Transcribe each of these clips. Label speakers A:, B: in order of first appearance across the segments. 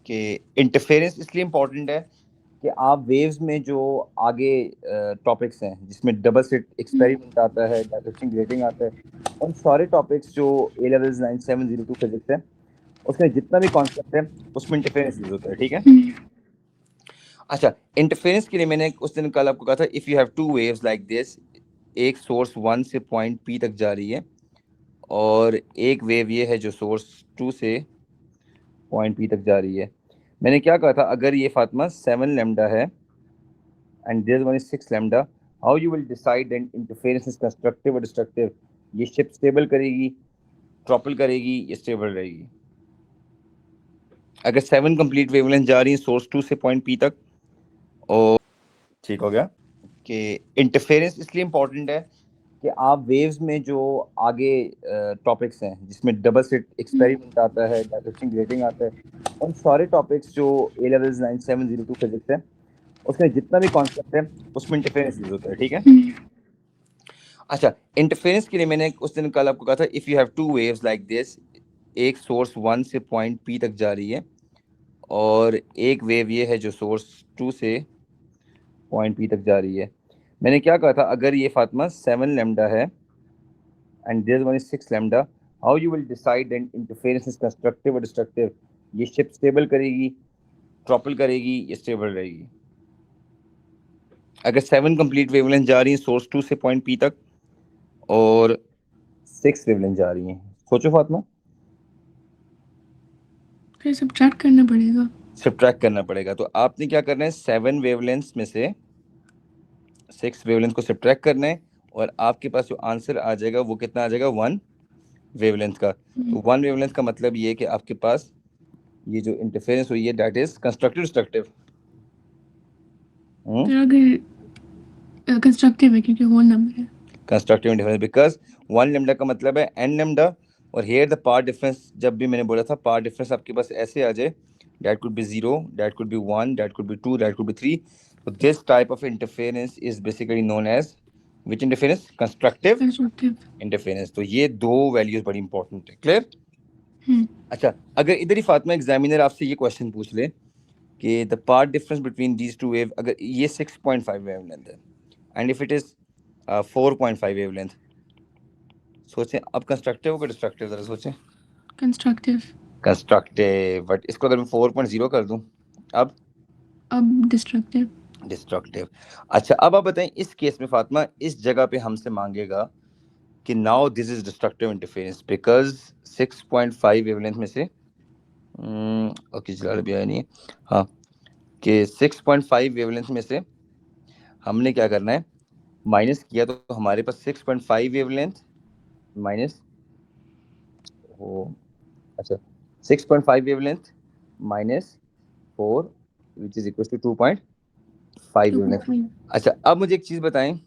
A: कि इंटरफेरेंस इसलिए इम्पोर्टेंट है कि आप वेव्स में जो आगे टॉपिक्स हैं जिसमें डबल स्लिट एक्सपेरिमेंट आता है, डाइफ्रैक्शन ग्रेटिंग आता है, उन सारे टॉपिक्स जो ए लेवल्स 9702 फिजिक्स है उसमें जितना भी कॉन्सेप्ट है उसमें इंटरफेरेंस यूज होता है। ठीक है। अच्छा, इंटरफेरेंस के लिए मैंने उस दिन कल आपको कहा था, if you have two waves like this, एक सोर्स 1 से पॉइंट P तक जा रही है और एक वेव ये है जो सोर्स 2 से पॉइंट P तक जा रही है। मैंने क्या कहा था, अगर ये फातिमा 7 लैम्डा है and this one is 6 lambda, how you will decide that interference is constructive और डिस्ट्रक्टिव? ये शिप स्टेबल करेगी, ट्रॉपल करेगी, ये स्टेबल रहेगी। अगर 7 कंप्लीट वेवलेंथ जा रही है सोर्स 2 से पॉइंट P तक, और ठीक हो गया कि इंटरफेरेंस इसलिए इम्पोर्टेंट है कि आप वेव्स में जो आगे टॉपिक्स हैं जिसमें डबल स्लिट एक्सपेरिमेंट आता है, डाइफ्रैक्शन ग्रेटिंग आता है, उन सारे टॉपिक्स जो ए लेवल्स 9702 फिजिक्स है उसमें जितना भी कॉन्सेप्ट है उसमें इंटरफेरेंस यूज होता है। ठीक है। अच्छा, इंटरफेरेंस के लिए मैंने उस दिन कल आपको कहा था, if you have two waves like this, एक सोर्स 1 से पॉइंट P तक जा रही है और एक वेव ये है जो सोर्स 2 से पॉइंट P तक जा रही है। मैंने क्या कहा था, अगर ये फातिमा 7 लैम्डा है and this one is 6 lambda, how you will decide that interference is constructive और डिस्ट्रक्टिव? ये शिप स्टेबल करेगी, ट्रॉपल करेगी, ये स्टेबल रहेगी। अगर 7 कंप्लीट वेवलेंथ जा रही है सोर्स 2 से पॉइंट P तक और 6 वेवलेंथ जा रही हैं, सोचो फातिमा।
B: फिर सब्ट्रैक्ट करना पड़ेगा।
A: सब्ट्रैक्ट करना पड़ेगा, तो आपने क्या करना है, 7 वेवलेंथ्स में से 6 वेवलेंथ को सब्ट्रैक्ट करना है और आपके पास जो आंसर आ जाएगा वो कितना आ जाएगा, 1 वेवलेंथ का। तो 1 वेवलेंथ का मतलब ये है कि आपके पास ये जो इंटरफेरेंस हुई है दैट इज कंस्ट्रक्टिव डिस्ट्रक्टिव।
B: फिर अगर कंस्ट्रक्टिव है क्योंकि होल नंबर है।
A: कंस्ट्रक्टिव इंटरफेरेंस बिकॉज 1 लैम्डा का मतलब है n लैम्डा, और हियर द पार्ट डिफरेंस, जब भी मैंने बोला था पार्ट डिफरेंस आपके पास ऐसे आ जाए, that could be 0, that could be 1, that could be 2, that could be 3, so this type of interference is basically known as which interference? Constructive interference। तो ये दो वैल्यूज बड़ी इंपॉर्टेंट है। क्लियर? अच्छा, अगर इधर ही फातिमा एग्जामिनर आपसे ये क्वेश्चन पूछ ले कि the path difference between these two wave, अगर ये 6.5 वेवलेंथ है and if it is 4.5 wavelength, सोचें अब कंस्ट्रक्टिव होगा डिस्ट्रक्टिव, जरा सोचें।
B: कंस्ट्रक्टिव।
A: कंस्ट्रक्टिव, बट इसको अगर मैं 4.0 कर दूं, अब
B: डिस्ट्रक्टिव।
A: डिस्ट्रक्टिव। अच्छा, अब आप बताएं इस केस में फातिमा इस जगह पे हमसे मांगेगा कि now this is destructive interference because 6.5 wavelength में से ओके जलाल भी आया नहीं है, हाँ, कि 6.5 वेवलेंथ में से हमने क्या करना है, माइनस किया तो हमारे पास 6.5 वेवलेंथ माइनस वो, अच्छा 6.5 wavelength minus 4 which is equal to 2.5 wavelength. अच्छा, अब मुझे एक चीज बताएं,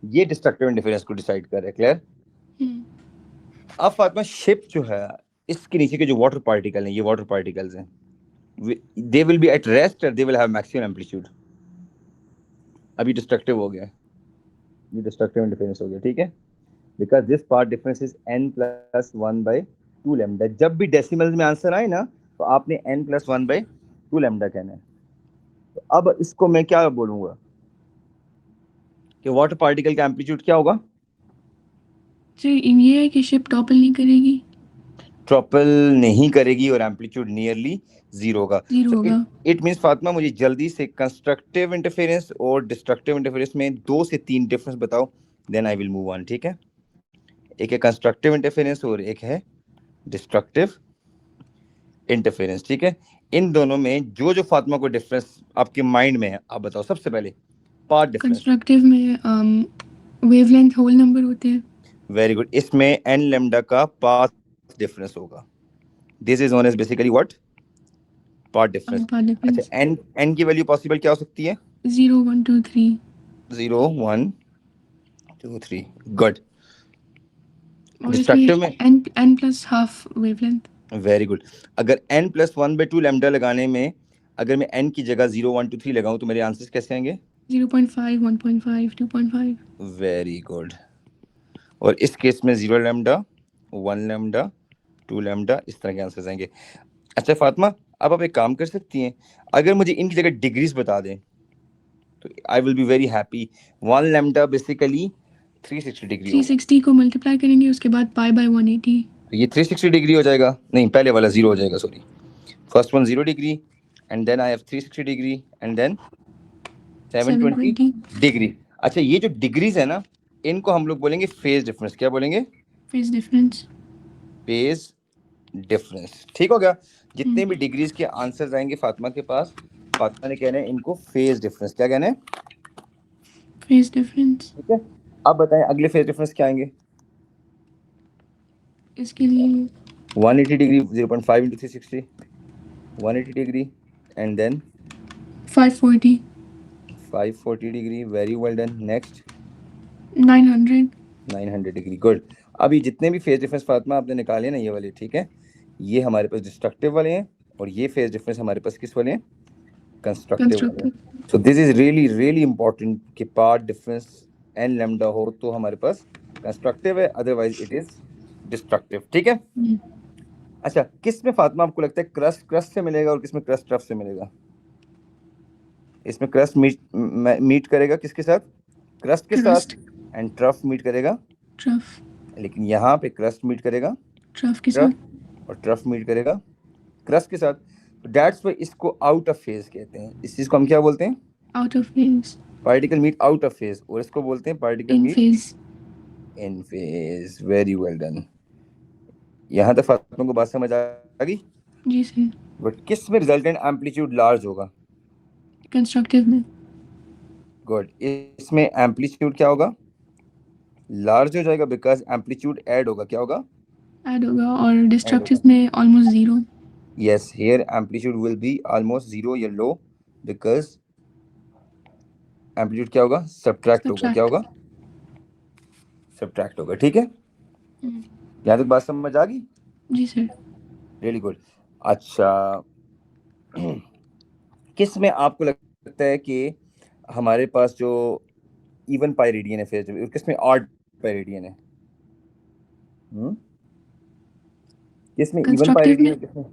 A: ये डिस्ट्रक्टिव इंटरफेरेंस को डिसाइड कर रहा है। क्लियर? अब फातिमा शिप जो है, इसके नीचे के जो वाटर पार्टिकल हैं, ये वाटर पार्टिकल्स हैं, they will be at rest और they will have maximum amplitude. अभी डिस्ट्रक्टिव हो गया, ये डिस्ट्रक्टिव इंटरफेरेंस हो गया। ठीक है, because this path difference is n+1/2 lambda. जब भी डेसिमल्स में आंसर आए ना तो आपने n+1/2 लैम्डा कहना है। तो अब इसको मैं क्या बोलूंगा कि वाटर पार्टिकल का एम्पलीट्यूड क्या होगा?
B: सर ये है कि शिप टॉपल नहीं करेगी,
A: ट्रॉपल नहीं करेगी और एम्पलीट्यूड नियरली जीरो होगा। इट मींस फातिमा मुझे जल्दी से कंस्ट्रक्टिव इंटरफेरेंस और डिस्ट्रक्टिव इंटरफेरेंस में 2 से 3 डिफरेंस बताओ, then I will move on. ठीक है, एक है कंस्ट्रक्टिव इंटरफेरेंस और एक है डिस्ट्रक्टिव इंटरफेरेंस। ठीक है, इन दोनों में जो जो फातिमा को डिफरेंस आपके माइंड में है आप बताओ। सबसे पहले पार्ट डिफरेंस।
B: कंस्ट्रक्टिव में वेवलेंथ होल नंबर होते हैं।
A: वेरी गुड, इसमें n लैम्डा का पाथ डिफरेंस होगा। This is known as basically what? Path difference. अच्छा, n की वैल्यू पॉसिबल क्या हो सकती है?
B: 0 1 2 3।
A: 0 1 2 3, गुड।
B: और
A: डिस्ट्रक्टिव में
B: n+हाफ वेवलेंथ।
A: Very good. अगर n+1/2 लैम्डा लगाने में अगर मैं n की जगह 0 1 2 3 लगाऊं तो मेरे आंसर्स कैसे आएंगे?
B: 0.5 1.5 2.5।
A: Very good. और इस केस में 0 लैम्डा, 1 लैम्डा, 2 लैम्डा, इस तरह के आंसर्स आएंगे। अच्छा फातिमा, अब आप एक काम कर सकती हैं, अगर मुझे इनकी जगह डिग्रीज बता दें तो आई will be very happy. 1 lambda basically 360 degree होगा,
B: 360 को मल्टीप्लाई करेंगे उसके बाद पाई बाय 180,
A: तो ये 360 डिग्री हो जाएगा, नहीं पहले वाला 0 हो जाएगा, sorry, first one 0 degree and then I have 360 degree and then 720
B: 720
A: degree. अच्छा ये जो डिग्रीज है ना, इनको हम लोग बोलेंगे फेज डिफरेंस। क्या बोलेंगे?
B: Phase difference.
A: Phase difference. ठीक हो गया? जितने भी डिग्रीज के आंसर्स आएंगे फातिमा के पास, फातिमा ने कहना है इनको फेज डिफरेंस। क्या कहना है?
B: Phase difference.
A: ठीक है, अब बताएं अगले फेज डिफरेंस क्या आएंगे?
B: इसके लिए
A: 180 degree 0.5 into 360, 180 degree and then
B: 540,
A: 540 degree. Very well done. Next
B: 900,
A: 900 degree. Good. अभी जितने भी फेज डिफरेंस फातिमा आपने निकाले ना, ये वाले, ठीक है, ये हमारे पास डिस्ट्रक्टिव वाले हैं और ये फेज डिफरेंस हमारे पास किस वाले हैं? कंस्ट्रक्टिव वाले हैं। So this is really really important कि पार्ट डिफरेंस एन लैम्डा हो तो हमारे पास कंस्ट्रक्टिव है, अदरवाइज इट इज डिस्ट्रक्टिव। ठीक है। अच्छा, किस में फातिमा आपको लगता है क्रस्ट क्रस्ट से मिलेगा और किस में क्रस्ट ट्रफ से मिलेगा? इसमें क्रस्ट मीट करेगा किसके साथ? क्रस्ट के साथ, एंड ट्रफ मीट करेगा
B: ट्रफ,
A: लेकिन यहाँ पे क्रस्ट मीट करेगा
B: ट्रफ के साथ,
A: और ट्रफ मीट करेगा क्रस्ट के साथ। तो दैट्स व्हाई इसको आउट ऑफ फेज कहते हैं। इस चीज को हम क्या बोलते हैं?
B: Out of phase,
A: particle meet out of phase, और इसको बोलते हैं particle
B: in
A: meet
B: phase.
A: In phase. Very well done. यहाँ तक फातिमा को बात समझ आ गई?
B: जी सर।
A: बट किस में रिजल्टेंट एम्पलीट्यूड लार्ज होगा?
B: कंस्ट्रक्टिव में।
A: गुड। इसमें एम्पलीट्यूड क्या होगा? लार्ज हो जाएगा बिकॉज एम्पलीट्यूड ऐड होगा। क्या होगा?
B: ऐड होगा। और डिस्ट्रक्टिव में almost zero.
A: Yes, here amplitude will be almost zero या low because amplitude क्या होगा? Subtract होगा। क्या होगा? Subtract होगा। ठीक है, यहाँ तक बात समझ आ गई?
B: जी सर।
A: Really good. अच्छा किस में आपको लगता है कि हमारे पास जो इवन पाई रेडियन है फिर किस में ऑड पाई रेडियन है? किस में इवन पाई रेडियन है, किसमें?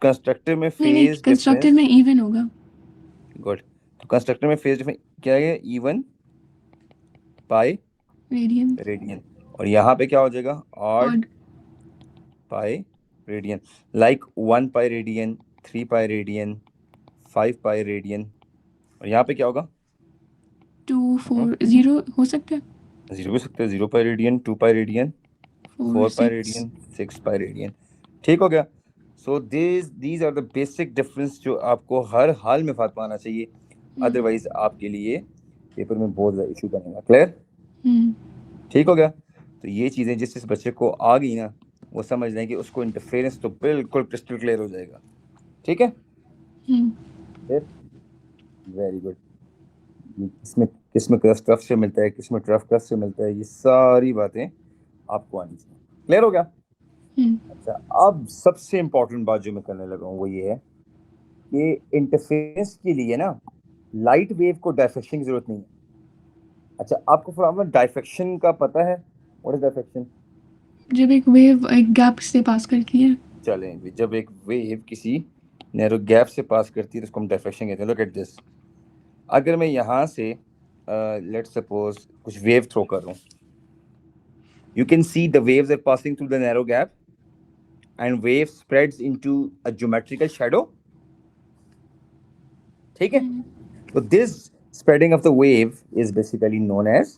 A: कंस्ट्रक्टिव में फेज
B: कंस्ट्रक्टिव में इवन होगा।
A: गुड। तो कंस्ट्रक्टर में फेज डिफरेंस क्या है? Even pi radian. और यहाँ पे क्या हो जाएगा? Odd pi radian. Like 1 pi radian, 3 pi radian, 5 pi radian. और यहाँ पे क्या होगा?
B: 2 4 0 हो सकता है।
A: 0 भी सकते हैं। 0 pi radian, 2 pi radian, 4 pi radian, 6 pi radian. ठीक हो गया? So these are the basic difference जो आपको हर हाल में फातिमा आना चाहिए, अदरवाइज आपके लिए पेपर में बहुत ज़्यादा इशू बनेगा। क्लियर? ठीक हो गया? तो ये चीज़ें जिस बच्चे को आ गई ना, वो समझ लें कि उसको इंटरफेरेंस तो बिल्कुल क्रिस्टल क्लियर हो जाएगा। ठीक है? Very good. किसमें क्रस्ट ट्रफ से मिलता है, किसमें ट्रफ क्रस्ट से मिलता है, ये सारी बातें आपको आनी चाहिए। क्लियर हो गया? अच्छा, अब सबसे इंपॉर्टेंट बात जो मैं करने लगा हूँ वो ये है कि इंटरफेरेंस के लिए ना लाइट वेव को डायफ्रैक्शन की जरूरत नहीं है। अच्छा, आपको फॉर्मूला डायफ्रैक्शन का पता है? What is diffraction?
B: जब एक वेव एक गैप से पास करती है।
A: चलें, जब एक वेव किसी नैरो गैप से पास करती है तो उसको हम डायफ्रैक्शन कहते हैं। Look at this. अगर मैं यहाँ से लेट्स सपोज कुछ वेव थ्रो कर रहा हूँ, you can see the waves are passing through the narrow gap and wave spreads into a geometrical shadow. ठीक है? So this spreading of the wave is basically known as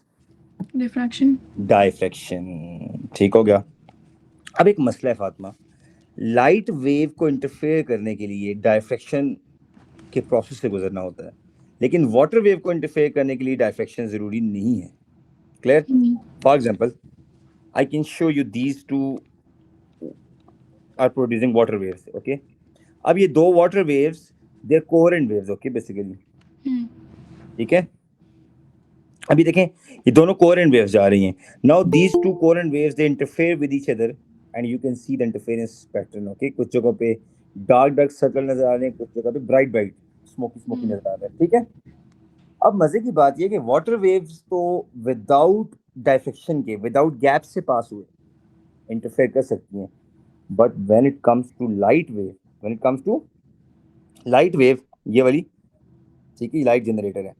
B: diffraction.
A: Diffraction. ठीक हो गया? अब एक मसला है फातिमा, लाइट वेव को इंटरफेयर करने के लिए डायफ्रैक्शन के प्रोसेस से गुजरना होता है, लेकिन वाटर वेव को इंटरफेयर करने के लिए डायफ्रैक्शन जरूरी नहीं है। Clear? For example, I can show you these two are producing water waves. Okay? अब ये दो water waves, they're coherent waves. Okay, basically. ठीक है? अभी देखें ये दोनों coherent waves जा रही हैं. Now these two coherent waves they interfere with each other and you can see the interference pattern. Okay? कुछ जगहों पे dark circle नजर आ रहे हैं, कुछ जगह पे bright smoky नजर आ रहा है. ठीक है? अब मजे की बात ये कि वाटर वेव्स तो विदाउट डायफ्रैक्शन के, विदाउट गैप से पास हुए, इंटरफेयर कर सकती हैं, but when it comes to light wave, ये वाली, ठीक है, लाइट जनरेटर है,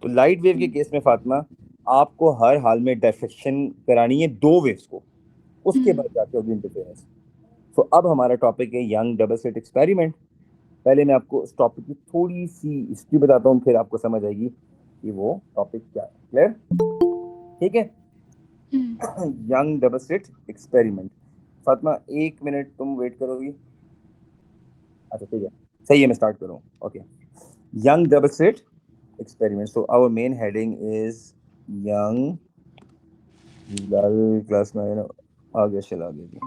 A: तो लाइट वेव के केस में फातिमा आपको हर हाल में डायफ्रेक्शन करानी है दो वेव्स को, उसके बाद जाके होगी इंटरफेरेंस। तो अब हमारा टॉपिक है यंग डबल स्लिट एक्सपेरिमेंट। पहले मैं आपको इस टॉपिक की थोड़ी सी हिस्ट्री बताता हूँ, फिर आपको समझ आएगी कि वो टॉपिक क्या है। क्लियर? ठीक है। Young double slit experiment. Fatima 1 minute तुम वेट करोगी? अच्छा ठीक है, सही है, मैं स्टार्ट करूँ। Okay, young double slit experiment. So our main heading is young class में आ गया, चला गया,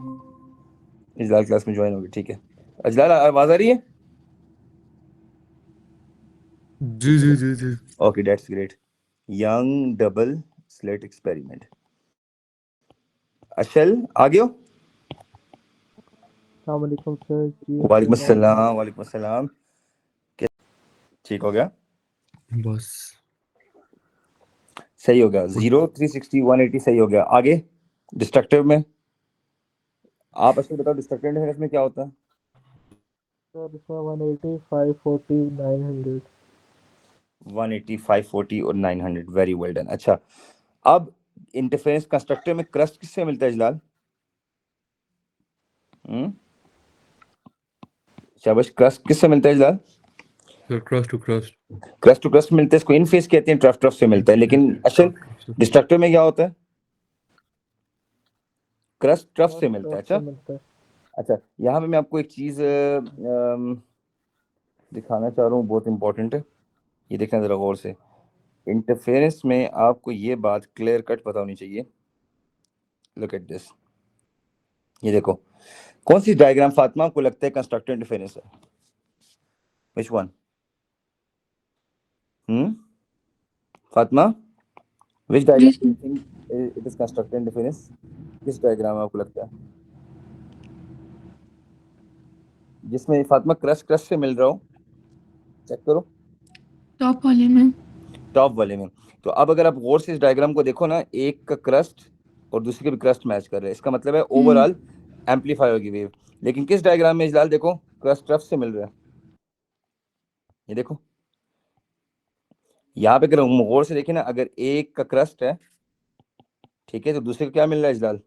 A: इजलाल क्लास में ज्वाइन हो गई, ठीक है। अजलाल आवाज आ रही है?
C: जी जी जी जी।
A: Okay, that's great. Young double slit experiment. Ashal आ गयो?
D: वालेकुम सर जी।
A: वालेकुम अस्सलाम, वालेकुम अस्सलाम। ठीक हो गया?
C: बस
A: सही हो गया। 0 360 180 सही हो गया। आगे डिस्ट्रक्टिव में आप अशल बताओ, डिस्ट्रक्टिव इंटरफेरेंस में क्या होता है?
D: सर इसमें 180 540 900।
A: 180 540 और 900, वेरी वेल डन। अच्छा, अब इंटरफेरेंस कंस्ट्रक्टिव में क्रस्ट किससे मिलता है इजलाल? शाबाश, क्रस्ट किससे मिलता है Ijlal?
C: Sir crest to crest.
A: Crest to crest मिलते हैं, इसको इन फेस कहते हैं, ट्रफ ट्रफ से मिलता है। लेकिन अशल डिस्ट्रक्टिव में क्या होता है? क्रस्ट ट्रफ से मिलता है। अच्छा अच्छा, यहाँ पे मैं आपको एक चीज दिखाना चाह रहा हूँ, बहुत इंपॉर्टेंट है, ये देखना जरा गौर से। इंटरफेरेंस में आपको ये बात क्लियर कट पता होनी चाहिए। लुक एट दिस, ये देखो, कौन सी डायग्राम फातिमा आपको लगता है कंस्ट्रक्टिव इंटरफेरेंस है? Which one? Fatima, which diagram do you think it is constructive interference? किस डायग्राम में आपको लगता है जिसमें फातिमा क्रस्ट क्रस्ट से मिल रहा हो? चेक करो,
B: टॉप वाले में।
A: टॉप वाले में। तो अब अगर आप गौर से इस डायग्राम को देखो ना, एक का क्रस्ट और दूसरे के भी क्रस्ट मैच कर रहे हैं, इसका मतलब है ओवरऑल एम्पलीफाई होगी वेव। लेकिन किस डायग्राम में इजलाल देखो क्रस्ट ट्रफ से मिल रहा है? ये देखो, यहाँ पे अगर हम गौर से देखें ना, अगर एक का क्रस्ट है, ठीक है, तो दूसरे को क्या मिल रहा है इजलाल?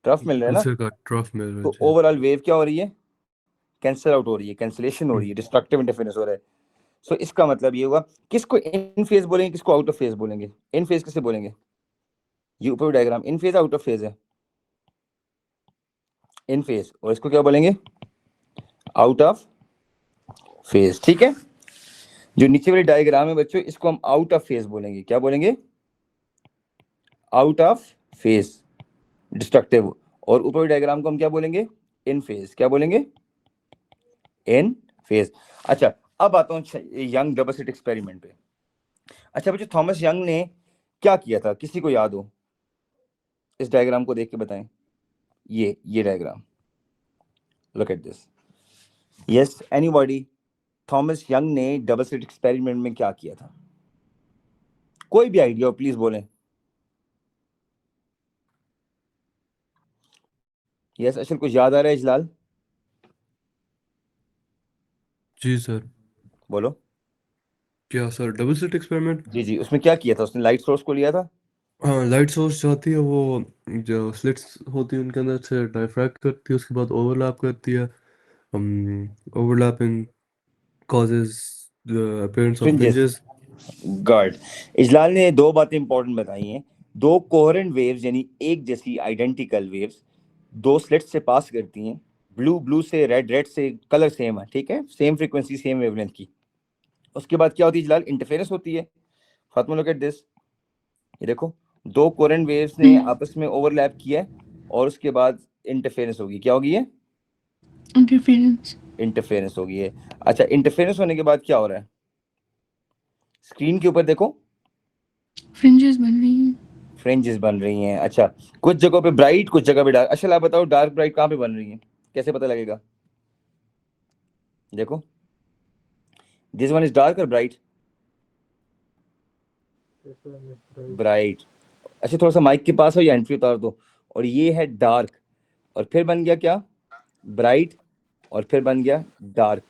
A: ट्रफ मिल रहा है ना।
C: दूसरे का ट्रफ मिल रहा है
A: तो
C: जी।
A: ओवरऑल वेव क्या हो रही है? कैंसिल आउट हो रही है, कैंसिलेशन हो रही है, डिस्ट्रक्टिव इंटरफेरेंस हो रहा है। सो इसका मतलब ये हुआ, किसको इन फेज बोलेंगे, किसको आउट ऑफ फेज बोलेंगे? इन फेज किसे बोलेंगे? ये ऊपर diagram in phase out of phase है? इन फेज। और इसको क्या बोलेंगे? Out of phase. ठीक है, जो नीचे वाली डायग्राम है बच्चों, इसको हम आउट ऑफ फेज बोलेंगे। क्या बोलेंगे? Out of phase, destructive. और ऊपर वाली डायग्राम को हम क्या बोलेंगे? इन फेज। क्या बोलेंगे? इन फेज। अच्छा, अब आता हूँ यंग डबल स्लिट एक्सपेरिमेंट पे। अच्छा बच्चों, थॉमस यंग ने क्या किया था, किसी को याद हो? इस डायग्राम को देख के बताएं। ये diagram, look at this. Yes, anybody? Thomas Young ने डबल स्लिट एक्सपेरिमेंट में क्या किया था? कोई भी आइडिया हो प्लीज बोलें। यस अशल, कुछ याद आ रहा है इजलाल?
C: जी सर।
A: बोलो।
C: क्या सर, डबल स्लिट एक्सपेरिमेंट?
A: जी जी, उसमें क्या किया था उसने? लाइट सोर्स को लिया था।
C: हाँ, लाइट सोर्स जाती है, वो जो स्लिट्स होती है उनके अंदर से डायफ्रैक्ट करती है, उसके बाद ओवरलैप करती है। Overlapping causes the appearance of
A: fringes.
C: fringes.
A: Good. Ijlal ने दो बातें इंपॉर्टेंट बताई हैं। दो कोहेरेंट वेव्स यानी एक जैसी आइडेंटिकल वेव्स दो स्लिट्स से पास करती हैं। ब्लू ब्लू से, रेड रेड से, कलर सेम है, ठीक है, सेम फ्रीक्वेंसी, सेम वेवलेंथ की। उसके बाद क्या होती है इजलाल? इंटरफेरेंस होती है। फातिमा लुक एट दिस, ये देखो, दो कोहेरेंट वेव्स ने आपस में ओवरलैप किया है और उसके बाद इंटरफेरेंस होगी। क्या होगी? ये
B: इंटरफेरेंस।
A: इंटरफेरेंस होगी है। अच्छा, इंटरफेरेंस होने के बाद क्या हो रहा है? स्क्रीन के ऊपर देखो,
B: फ्रिंजेस बन रही हैं।
A: फ्रिंजेस बन रही हैं। अच्छा, कुछ जगहों पे ब्राइट, कुछ जगह पे डार्क। अच्छा आप बताओ, डार्क ब्राइट कहाँ पे बन रही है, कैसे पता लगेगा? देखो, दिस वन इज डार्क और ब्राइट? ब्राइट। अच्छा, थोड़ा सा माइक के पास हो या एंट्री उतार दो, और ये है डार्क, और फिर बन गया क्या, ब्राइट, और फिर बन गया डार्क।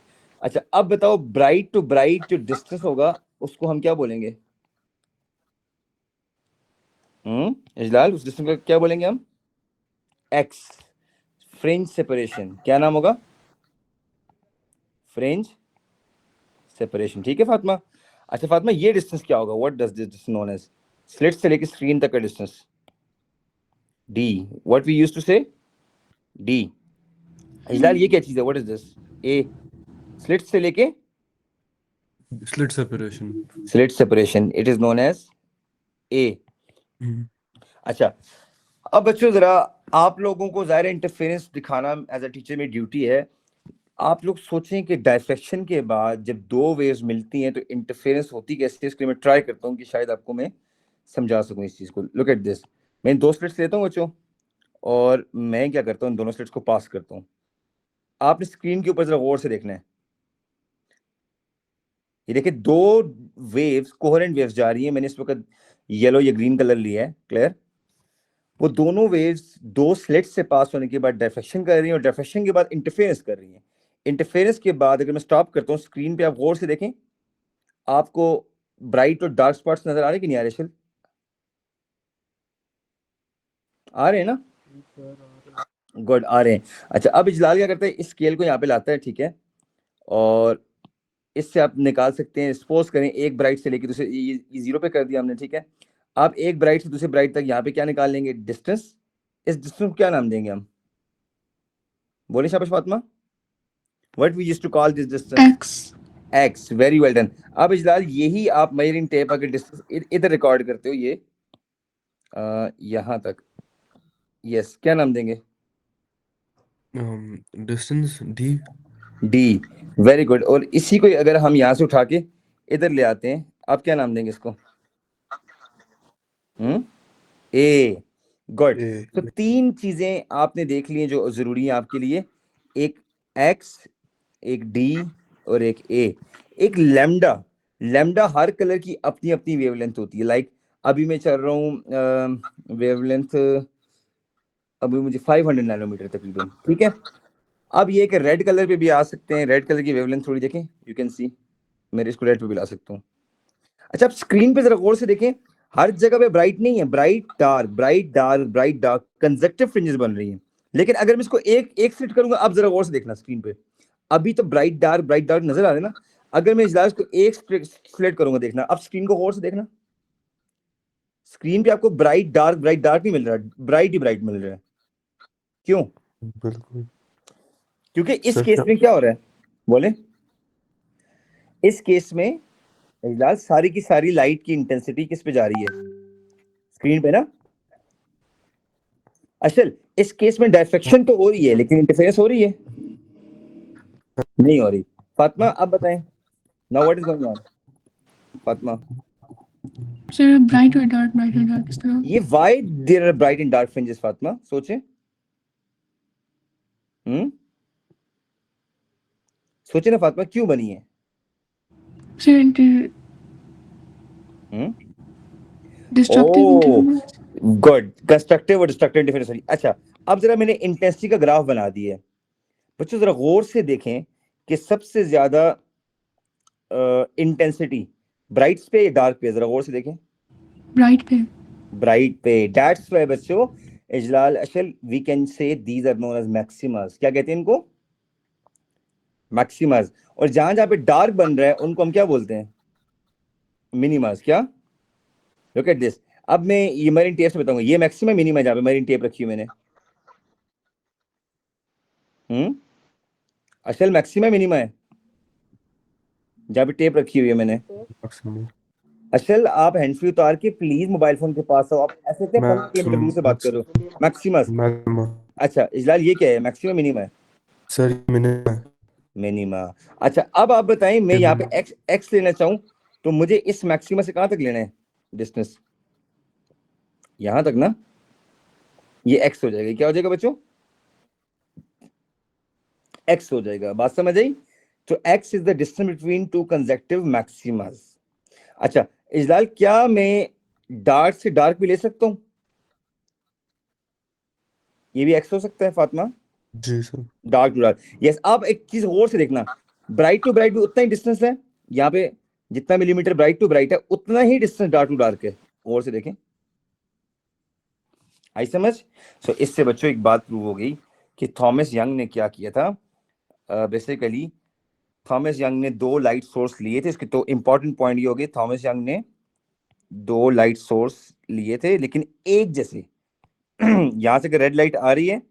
A: अच्छा अब बताओ, ब्राइट टू ब्राइट जो डिस्टेंस होगा उसको हम क्या बोलेंगे? इजलाल, उस डिस्टेंस को क्या बोलेंगे हम? X, fringe separation. क्या नाम होगा? Fringe separation. ठीक है फातिमा। अच्छा फातिमा, ये डिस्टेंस क्या होगा? What does this distance known as? Slit से लेके स्क्रीन तक का distance, d. What we used to say, d. Ijlal ये क्या चीज है? What is this? A, slit से लेके
C: slit separation.
A: Slit separation, it is known as a. अच्छा अब बच्चों जरा आप लोगों को ज़ाहिर इंटरफेरेंस दिखाना एज अ टीचर में ड्यूटी है। आप लोग सोचें कि डायफ्रैक्शन के बाद जब दो वेव्स मिलती हैं तो इंटरफेरेंस होती कैसे है, इसके लिए मैं ट्राई करता हूँ कि शायद आपको मैं समझा सकूँ इस चीज़ को। लुक एट दिस, मैं इन दो स्लिट्स लेता हूँ बच्चों, और मैं क्या करता हूँ, इन दोनों स्लिट्स को पास करता हूँ। आपने स्क्रीन के ऊपर जरा गौर से देखना है। ये देखिए दो वेव्स, कोहेरेंट वेव्स जा रही है। मैंने इस वक्त येलो या ग्रीन कलर लिया है, क्लियर? वो दोनों वेव्स दो स्लिट्स से पास होने के बाद डायफ्रैक्शन कर रही हैं, और डायफ्रैक्शन के बाद इंटरफेरेंस कर रही हैं। इंटरफेरेंस के बाद अगर मैं स्टॉप करता हूँ, स्क्रीन पे आप गौर से देखें, आपको ब्राइट और डार्क स्पॉट्स नजर आ रहे हैं कि नहीं आ रहे? शिल, आ रहे हैं ना? गुड, आ रहे हैं। अच्छा अब इजलाल क्या करता है, इस स्केल को यहाँ पे लाता है, ठीक है, और इससे आप निकाल सकते हैं। सपोज करें एक ब्राइट से लेके दूसरे, ये जीरो पे कर दिया हमने, ठीक है। आप एक ब्राइट से दूसरे ब्राइट तक यहाँ पे क्या निकाल लेंगे? डिस्टेंस। इस डिस्टेंस को क्या नाम देंगे हम? बोले शाबाश Fatima, what we used to call this distance?
B: X.
A: X. Very well done. अब इजलाल यही आप मेजरिंग टेप अगर डिस्टेंस इधर रिकॉर्ड करते हो, ये यहाँ तक, यस, क्या नाम देंगे?
C: Distance d.
A: D. Very good. और इसी को अगर हम यहाँ से उठा के इधर ले आते हैं, आप क्या नाम देंगे इसको? ए। गुड। तो तीन चीजें आपने देख ली हैं जो जरूरी है आपके लिए, एक एक्स, एक डी, और एक ए। एक लैम्डा। लैम्डा हर कलर की अपनी अपनी वेवलेंथ होती है। लाइक अभी मैं चल रहा हूँ वेवलेंथ, अभी मुझे 500 नैनोमीटर तकरीबन, ठीक है। अब ये कि रेड कलर पे भी आ सकते हैं, रेड कलर की वेवलेंथ थोड़ी देखें, यू कैन सी, मेरे इसको रेड पे भी ला सकता हूँ। अच्छा आप स्क्रीन पे जरा गौर से देखें, हर जगह पे ब्राइट नहीं है, bright dark, bright dark, bright dark, conjunctive fringes बन रही हैं। लेकिन अगर मैं इसको एक एक स्लिट करूंगा, अब जरा गौर से देखना स्क्रीन पे, अभी तो ब्राइट डार्क नजर आ रहे हैं ना। अगर मैं इस को एक स्लिट करूंगा, देखना अब स्क्रीन को गौर से देखना, स्क्रीन पे आपको ब्राइट डार्क नहीं मिल रहा, ब्राइट ही ब्राइट मिल रहा है। क्यों?
C: बिल्कुल।
A: क्योंकि इस
C: सर
A: केस में क्या हो रहा है, बोले? इस केस में इजलाल सारी की सारी लाइट की इंटेंसिटी किस पे जा रही है? स्क्रीन पे ना। असल इस केस में डायफ्रैक्शन तो हो रही है, लेकिन इंटरफेरेंस हो रही है? नहीं हो रही। फातिमा अब बताएं, now what is going on? Fatima,
B: Sir, bright or dark इस तरह।
A: ये why there are bright and dark fringes? Fatima सोचे, सोचे ना फातिमा, क्यों बनी है?
B: Sir, destructive
A: oh
B: interference।
A: Good, constructive और डिस्ट्रक्टिव इंटरफेरेंस। अच्छा अब जरा मैंने इंटेंसिटी का ग्राफ बना दिया है बच्चों, जरा गौर से देखें कि सबसे ज्यादा इंटेंसिटी ब्राइट्स पे या डार्क पे? जरा गौर से देखें।
B: Bright पे।
A: ब्राइट पे। दैट्स व्हाई बच्चों इजलाल असल we can say these are known as maximas. क्या कहते हैं इनको? मैक्सिमस। और जहां जहां पे डार्क बन रहा है उनको हम क्या बोलते हैं? मिनिमस। क्या? लुक एट दिस, अब मैं ये मरीन टेप से बताऊंगा, ये मैक्सिमम मिनिमम है जहां पे मरीन टेप रखी हुई मैंने। असल मैक्सिमम मिनिमम है जहां पे टेप रखी हुई है मैंने।
C: मैक्सिमम।
A: असल आप हैंड फ्री उतार के प्लीज मोबाइल फोन के पास आओ, आप ऐसे कितने किलोमीटर दूर से बात कर रहे हो? मैक्सिमस।
C: मैक्सिमम।
A: अच्छा इजलाल ये क्या है, मैक्सिमम मिनिमम है?
C: Sir minimum.
A: मिनिमा। अच्छा अब आप बताएं, मैं यहाँ पे एक्स एक्स लेना चाहूं तो मुझे इस मैक्सिमा से कहां तक लेना है डिस्टेंस? यहां तक ना। ये एक्स हो जाएगा, क्या हो जाएगा बच्चों? एक्स हो जाएगा। बात समझ आई? तो X is the distance between two consecutive maximas. अच्छा इजलाल क्या मैं डार्क से डार्क भी ले सकता हूं? ये भी एक्स हो सकता है फातिमा,
C: जी sir.
A: Dark to dark. Yes, अब एक चीज और से देखना, ब्राइट टू ब्राइट भी उतना ही डिस्टेंस है यहाँ पे, जितना मिलीमीटर ब्राइट टू ब्राइट है उतना ही डिस्टेंस डार्क टू डार्क है। और से देखें, आई समझ। सो इससे बच्चों एक बात प्रूव हो गई कि थॉमस यंग ने क्या किया था। बेसिकली थॉमस यंग ने 2 लाइट सोर्स लिए थे। इसके तो इंपॉर्टेंट पॉइंट ये हो गए, थॉमस यंग ने 2 लाइट सोर्स लिए थे लेकिन एक जैसे। यहां से रेड लाइट आ रही है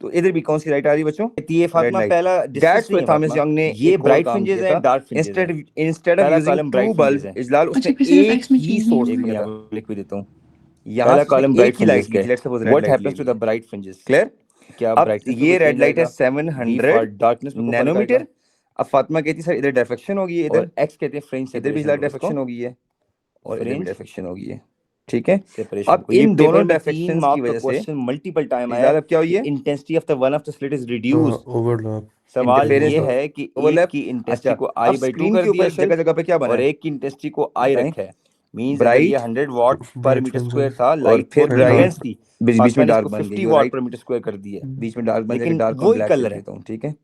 A: तो इधर भी कौन सी लाइट आ रही है बच्चों? ये फातिमा पहला डिस्टेंस नहीं है। थॉमस यंग ने ये ब्राइट फ्रिंजेस हैं, डार्क फ्रिंजेस हैं। Instead of using 2 bulb Ijlal उसने
B: अच्छा, किसी
A: एक
B: एक्स में
A: ही
B: चेंज नहीं
A: सोर्स
B: हुआ।
A: लिया था। लिख भी देता हूं, यहां से कॉलम ब्राइट ही लाइट ली। Let's suppose what happens to the bright fringes. Clear? क्या ब्राइटनेस ये रेड लाइट है 700 डार्कनेस नैनोमीटर। अब फातिमा कहती सर इधर डायफ्रैक्शन होगी है, इधर एक्स कहते हैं फ्रिंज, इधर भी डायफ्रैक्शन होगी है और इधर भी डायफ्रैक्शन होगी है। ठीक है, अब इन दोनों डायफ्रैक्शंस की वजह से मल्टीपल टाइम आया। अब क्या हुई है? Intensity of the one of the slit is reduced.
C: Overlap.
A: सवाल ये है कि एक की इंटेंसिटी को आई बाई 2 कर दिया जगह जगह पे क्या बना और एक की इंटेंसिटी को आई रखा है। मींस ब्राइट ये 100 वाट पर मीटर स्क्वायर था, लाइट फिर ब्राइटनेस थी, बीच में डार्क बन गई, 50 वाट पर मीटर स्क्वायर कर दी है, बीच में डार्क बन जाएगा, डार्क को ब्लैक कर देता हूं। ठीक है,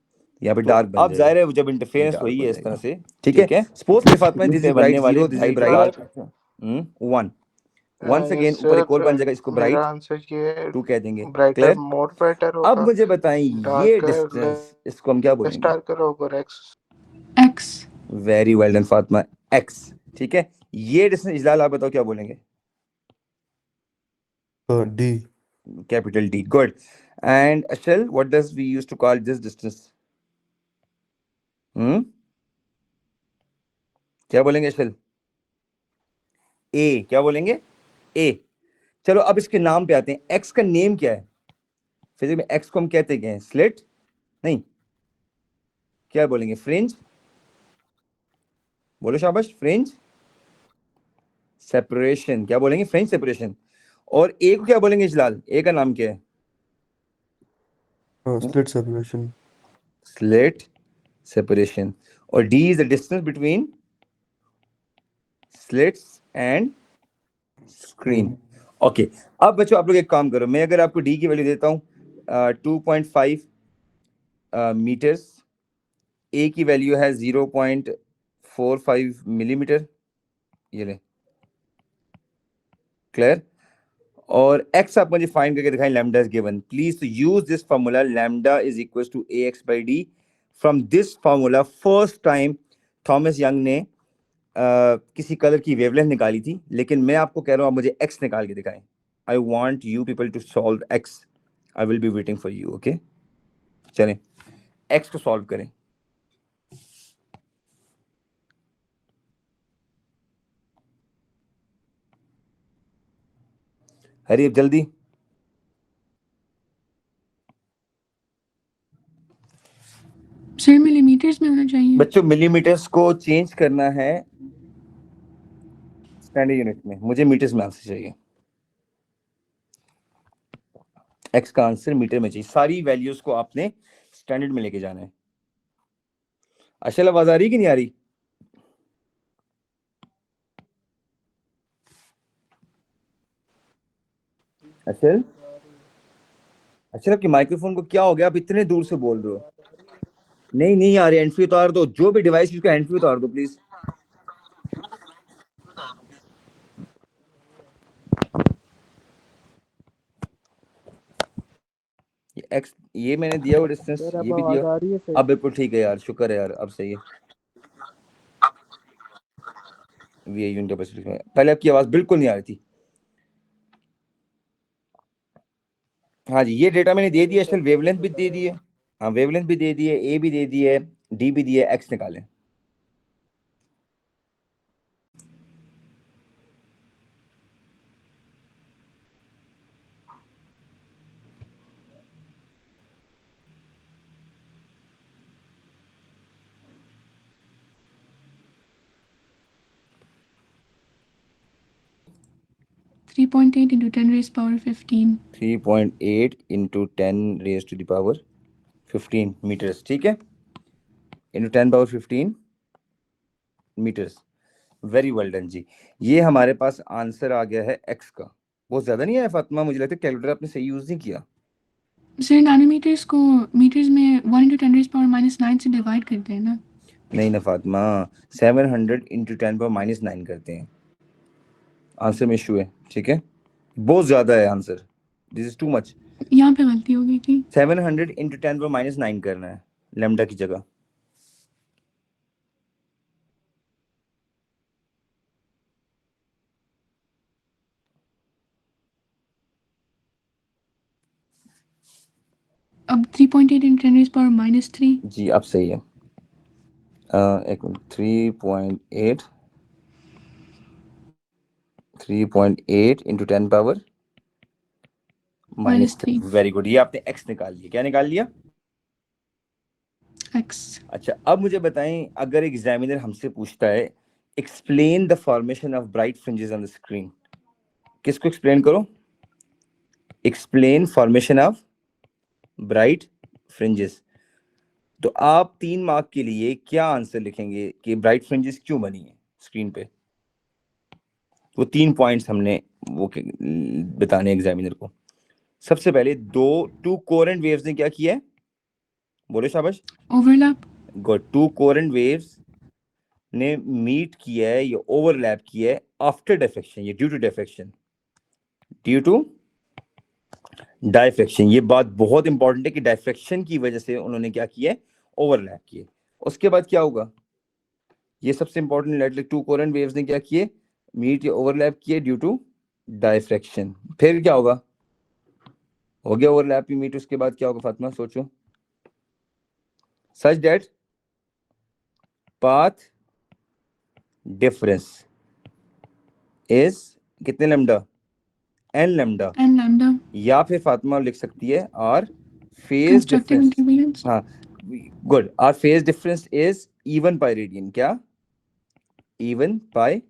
A: यहाँ पे डार्क बन जाएगा। अब जाहिर है जब इंटरफेरेंस हुई है इस तरह से, ठीक है, सपोज करें Fatima this is bright 0, this is bright 1। Once again ऊपर एक और बन जाएगा, इसको ब्राइट
D: मेरा आंसर ये
A: 2 कह देंगे।
D: Brighter
A: clear?
D: मोर ब्राइटर
A: अब
D: होगा,
A: मुझे बताएं ये
D: डार्कर
A: डिस्टेंस, इसको हम क्या
D: लेस
A: बोलेंगे?
D: डार्कर होगा X.
B: X.
A: Very well done Fatima, X. ठीक है, ये डिस्टेंस इजलाल आप बताओ क्या बोलेंगे?
C: D.
A: Capital D, good. And Ashal what does we use to call this distance? क्या बोलेंगे अशल? ए, क्या बोलेंगे? ए। चलो अब इसके नाम पे आते हैं, एक्स का नेम क्या है फिजिक्स में? एक्स को हम कहते हैं स्लिट, नहीं क्या बोलेंगे? फ्रिंज, बोलो शाबाश, फ्रिंज सेपरेशन। क्या बोलेंगे? Fringe separation. और ए को क्या बोलेंगे इजलाल? ए का नाम क्या है?
C: Slit separation.
A: Slit separation. और D is the distance between slits and screen. Okay, अब बच्चों आप लोग एक काम करो, मैं अगर आपको डी की वैल्यू देता हूं 2.5 मीटर्स, ए की वैल्यू है 0.45 मिलीमीटर, ये ले। क्लियर? और x आप मुझे फाइंड करके दिखाएं, lambda is given, please use this formula, lambda is equal to ax by d. From this formula first time Thomas Young ने किसी कलर की वेवलेंथ निकाली थी, लेकिन मैं आपको कह रहा हूं आप मुझे x निकाल के दिखाएं। I want you people to solve x, I will be waiting for you. Okay, चलें x को सॉल्व करें। हरी अब जल्दी।
B: सर मिलीमीटर्स में होना चाहिए।
A: बच्चों मिलीमीटर्स को चेंज करना है स्टैंडर्ड यूनिट में, मुझे मीटर्स में आंसर चाहिए। एक्स का आंसर मीटर में चाहिए, सारी वैल्यूज को आपने स्टैंडर्ड में लेके जाना है। अशल आवाज आ रही कि नहीं आ रही? अशल, अशल आपके माइक्रोफोन को क्या हो गया? आप इतने दूर से बोल रहे हो। नहीं नहीं आ रही, हैंड फ्री उतार दो, जो भी डिवाइस उसका हैंड फ्री उतार दो प्लीज। एक्स ये मैंने दिया वो डिस्टेंस,
D: सर
A: ये
D: अब
A: भी
D: आवाज
A: दिया।
D: आ रही है सर?
A: अब बिल्कुल ठीक है यार, शुक्र है यार, अब सही है। वी यूनिट कैपेसिटी में पहले आपकी आवाज बिल्कुल नहीं आ रही थी। हाँ जी, ये डेटा मैंने दे दिया, असल वेवलेंथ भी दे दी है, हाँ वेवलेंथ भी दे दी है, ए भी दे दी है, डी भी दी है, एक्स निकालें।
B: Three point eight into 10 raise power 15।
A: 3.8 into 10 raise to the power 15 metres, ठीक है, into 10 power 15 metres. Very well done जी। ये हमारे पास आंसर आ गया है एक्स का। बहुत ज्यादा नहीं आया फातिमा, मुझे लगता है कैलकुलेटर आपने सही यूज नहीं किया।
B: सर नैनोमीटर्स को मीटर्स में 1 × 10⁻⁹ से डिवाइड करते हैं ना?
A: नहीं ना फातिमा, 700 × 10⁻⁹ करते हैं। आंसर में इशू है, ठीक है, बहुत ज्यादा है answer, this is too much.
B: यहाँ पे गलती हो गई थी।
A: 700 × 10⁻⁹ करना है लैम्डा की जगह।
B: अब 3.8 × 10⁻³
A: जी अब सही है। एक मिनट, 3.8 × 10⁻³ वेरी गुड। ये आपने x निकाल लिया, क्या निकाल लिया?
B: x।
A: अच्छा अब मुझे बताएं, अगर एग्जामिनर हमसे पूछता है explain the formation of bright fringes on the screen, किसको एक्सप्लेन करो? Explain formation of bright fringes. तो आप 3 मार्क के लिए क्या आंसर लिखेंगे कि ब्राइट फ्रिंजेस क्यों बनी है स्क्रीन पे? वो 3 पॉइंट्स हमने वो बताने एग्जामिनर को। सबसे पहले टू कोरेंट वेव्स ने क्या किया है? बोले शाबाश।
B: ओवरलैप।
A: गुड। 2 कोरेंट वेव्स ने मीट किया है, ये ओवरलैप किया है आफ्टर डिफ्रैक्शन, ये due to diffraction, due to diffraction. ये बात बहुत इंपॉर्टेंट है कि डायफ्रैक्शन की वजह से उन्होंने क्या किया है? ओवरलैप किए। उसके बाद क्या होगा? ये सबसे इंपॉर्टेंट, लेट 2 कोरेंट वेव्स ने क्या किए? मीट या ओवरलैप किए ड्यू टू डायफ्रैक्शन। फिर क्या होगा? हो गया ओवरलैप भी मीट, उसके बाद क्या होगा फातिमा सोचो? Such that path difference is कितने लैम्डा? n lambda. या फिर फातिमा लिख सकती है आर फेज डिफरेंस। हाँ good, or phase difference is even by radian. क्या? इवन बाय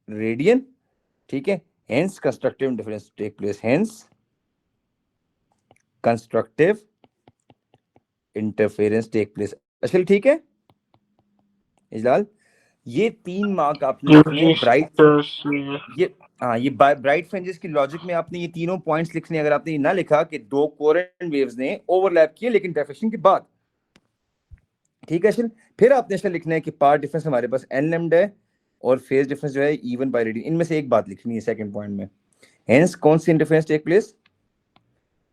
A: रेडियन, ठीक है। Hence constructive difference take place, hence constructive interference take place. अच्छा ठीक है इजलाल, ये 3 मार्क आपने लिखने ब्राइट, ये हाँ ये ब्राइट फ्रिंजेस की लॉजिक में आपने ये तीनों पॉइंट्स लिखने। अगर आपने ये ना लिखा कि 2 कोरेंट वेव्स ने ओवरलैप किए लेकिन डिफ्रैक्शन के बाद, ठीक है अशिल, फिर आपने ऐसा लिखना है कि पार्ट डिफरेंस हमारे पास n लैम्डा है और फेज डिफरेंस जो है इवन बाय रेडियन। इनमें से एक बात लिखनी है सेकंड पॉइंट में। हेंस कौन सी interference take place?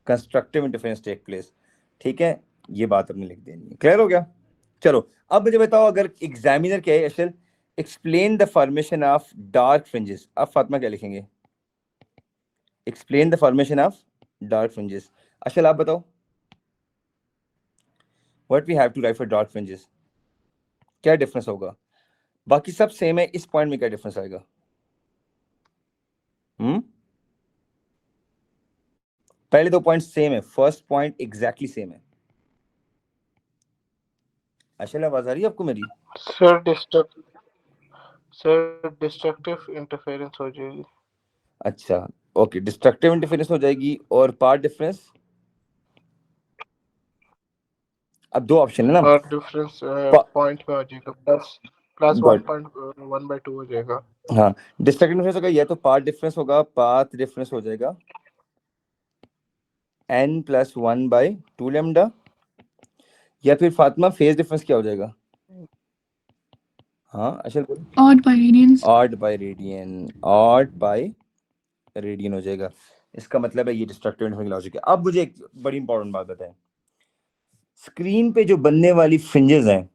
A: Constructive interference take place, ठीक है। ये बात अपने लिख देनी है। क्लियर हो गया? चलो अब मुझे बताओ, अगर एग्जामिनर क्या है Ashil, explain the formation of dark fringes, अब फातिमा क्या लिखेंगे? Explain the formation of dark fringes. Ashil आप बताओ, what we have to write for dark fringes, क्या डिफरेंस होगा? बाकी सब सेम है, इस पॉइंट में क्या डिफरेंस आएगा? पहले 2 पॉइंट सेम है, फर्स्ट पॉइंट एग्जैक्टली सेम है। अशिल आवाज आ रही है आपको मेरी?
D: सर डिस्ट्रक्टिव इंटरफेरेंस हो जाएगी।
A: अच्छा ओके, डिस्ट्रक्टिव इंटरफेरेंस हो जाएगी। और पार्ट डिफरेंस, अब 2 ऑप्शन है ना।
D: पार्ट डिफरेंस पॉइंट में हो जाएगा, प्लस 1.1/2 हो जाएगा।
A: हाँ डिस्ट्रक्टिव डिफरेंस होगा, या तो पार्ट डिफरेंस होगा, पाथ डिफरेंस हो जाएगा n + 1/2 लैम्डा, या फिर फातिमा फेज डिफरेंस क्या हो जाएगा? हाँ अशल बोलो।
B: Odd by radians.
A: Odd by radian, odd by radian हो जाएगा। इसका मतलब है ये डिस्ट्रक्टिव इंटरफेरेंस लॉजिक है। अब मुझे एक बड़ी इंपॉर्टेंट बात बताएं, स्क्रीन पे जो बनने वाली फ्रिंजेस हैं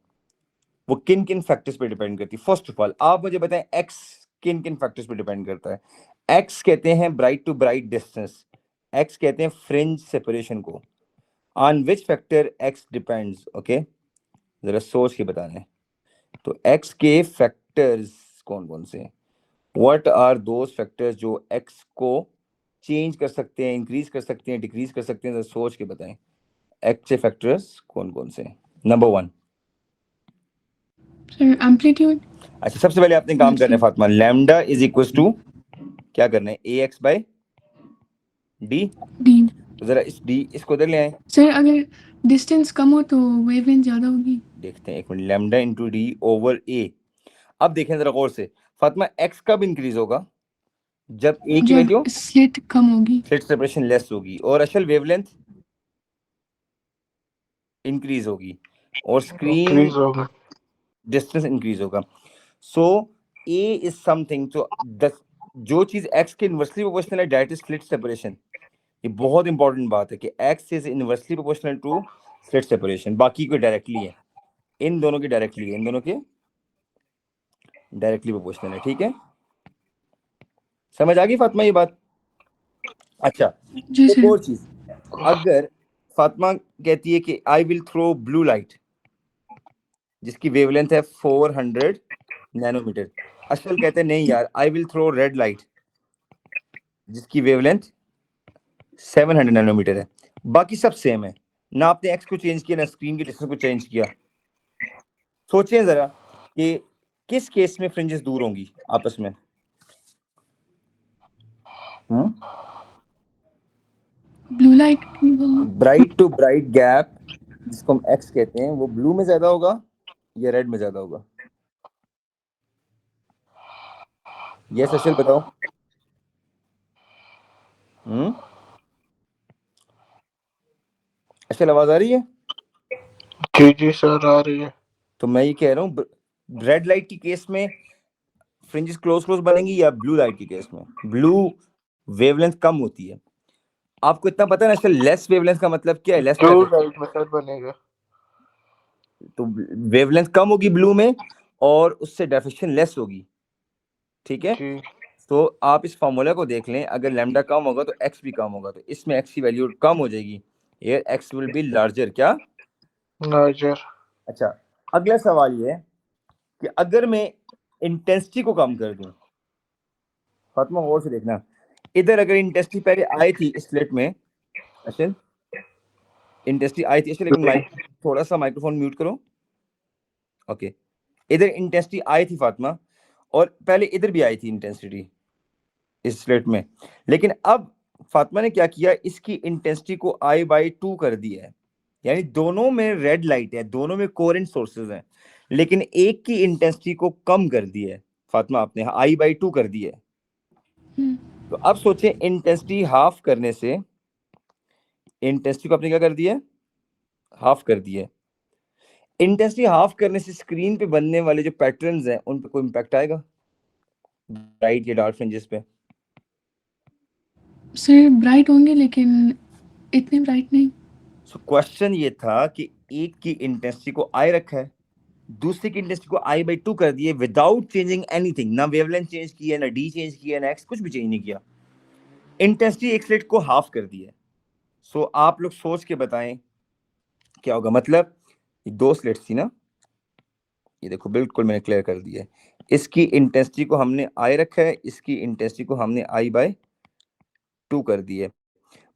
A: वो किन किन फैक्टर्स पे डिपेंड करती है? फर्स्ट ऑफ ऑल आप मुझे बताएं x किन किन फैक्टर्स पे डिपेंड करता है? x कहते हैं bright to bright distance, x कहते हैं फ्रिंज सेपरेशन को। On which factor x depends? Okay जरा सोच के बताना है। तो x के फैक्टर्स कौन कौन से हैं? व्हाट आर दोज फैक्टर्स जो x को चेंज कर सकते हैं, इंक्रीज कर सकते हैं, डिक्रीज कर सकते हैं? जरा सोच के बताएं x के फैक्टर्स कौन कौन से हैं। Number 1
B: sir amplitude.
A: अच्छा सबसे पहले आपने काम करना है Fatima, lambda is equal to क्या करना है? ax/d। तो जरा इस d इसको उधर ले आए।
B: सर अगर डिस्टेंस कम हो तो वेवलेंथ ज्यादा होगी।
A: देखते हैं एक minute, lambda into d over a। अब देखें जरा गौर से फातिमा, x कब इंक्रीज होगा? जब a की वैल्यू
B: स्लिट कम होगी।
A: स्लिट सेपरेशन लेस होगी। और असल वेवलेंथ इंक्रीज होगी और स्क्रीन
D: इंक्रीज होगा।
A: डिस्टेंस इंक्रीज होगा। सो ए इज समथिंग, तो जो चीज एक्स के इनवर्सली प्रोपोर्शनल है दैट इज स्लिट सेपरेशन। ये बहुत इंपॉर्टेंट बात है कि x is inversely proportional to slit separation. बाकी कोई डायरेक्टली है, इन दोनों के डायरेक्टली है, इन दोनों के डायरेक्टली प्रोपोर्शनल है। ठीक है, समझ आ गई फातिमा ये बात? अच्छा,
B: जी
A: एक
B: सर।
A: और चीज, अगर फातिमा कहती है कि I will throw blue light जिसकी वेवलेंथ है 400 नैनोमीटर, अशल कहते हैं नहीं यार I will throw red light जिसकी वेवलेंथ 700 नैनोमीटर है, बाकी सब सेम है, ना आपने एक्स को चेंज किया ना स्क्रीन की डिस्टेंस को चेंज किया। सोचें जरा कि किस केस में फ्रिंजेस दूर होंगी आपस में?
B: Blue light
A: bright to bright gap जिसको हम एक्स कहते हैं वो ब्लू में ज्यादा होगा या रेड में ज्यादा होगा? यस अशल बताओ। अशल आवाज आ रही है?
D: जी जी सर आ रही है।
A: तो मैं ये कह रहा हूँ रेड लाइट की केस में फ्रिंजेस क्लोज क्लोज बनेंगी या ब्लू लाइट की केस में? ब्लू वेवलेंथ कम होती है, आपको इतना पता है ना अशल लेस वेवलेंथ का मतलब क्या है? लेस
D: ब्लू लाइट में सर बनेगा।
A: तो वेवलेंथ कम होगी ब्लू में और उससे डेफिनेशन लेस होगी। ठीक है,
D: जी
A: तो आप इस फॉर्मूला को देख लें, अगर लैम्डा कम होगा तो एक्स भी कम होगा, तो इसमें एक्स की वैल्यू कम हो जाएगी, here x will be larger. क्या?
D: लार्जर।
A: अच्छा, अगला सवाल ये है कि अगर मैं इंटेंसिटी को कम कर दूं, फातिमा गौर से देखना, इधर अगर इंटेंसिटी पहले आई थी स्लेट में, अशल इंटेंसिटी आई थी अशल, लेकिन माइक थोड़ा सा माइक्रोफोन म्यूट करो। ओके, इधर इंटेंसिटी आई थी फातिमा और पहले इधर भी आई थी इंटेंसिटी इस स्लेट में, लेकिन अब फातिमा ने क्या किया, इसकी इंटेंसिटी को I/2 कर दिया है, यानी दोनों में रेड लाइट है, दोनों में कोरेंट सोर्सेज हैं, लेकिन एक की इंटेंसिटी को कम कर दिया है फातिमा आपने, I/2 कर दिया है। तो अब सोचें इंटेंसिटी हाफ करने से, इंटेंसिटी को आपने क्या कर दिया? हाफ कर दिया। इंटेंसिटी हाफ करने से स्क्रीन पे बनने वाले जो पैटर्न्स हैं उन पे कोई इंपैक्ट आएगा ब्राइट या डार्क फ्रिंजेस पे?
B: सर ब्राइट होंगे लेकिन इतने ब्राइट नहीं।
A: सो क्वेश्चन ये था कि एक की इंटेंसिटी को आई रखा है, दूसरे की इंटेंसिटी को I/2 कर दिए विदाउट चेंजिंग एनीथिंग, ना वेवलेंथ चेंज किया, ना डी चेंज किया, ना एक्स, कुछ भी चेंज नहीं किया, इंटेंसिटी एक स्लिट को हाफ कर दी है। सो आप लोग सोच के बताएं क्या होगा? मतलब ये दो स्लिट्स थी ना, ये देखो बिल्कुल मैंने क्लियर कर दिया है, इसकी इंटेंसिटी को हमने आई रखा है, इसकी इंटेंसिटी को हमने I/2 कर दी है।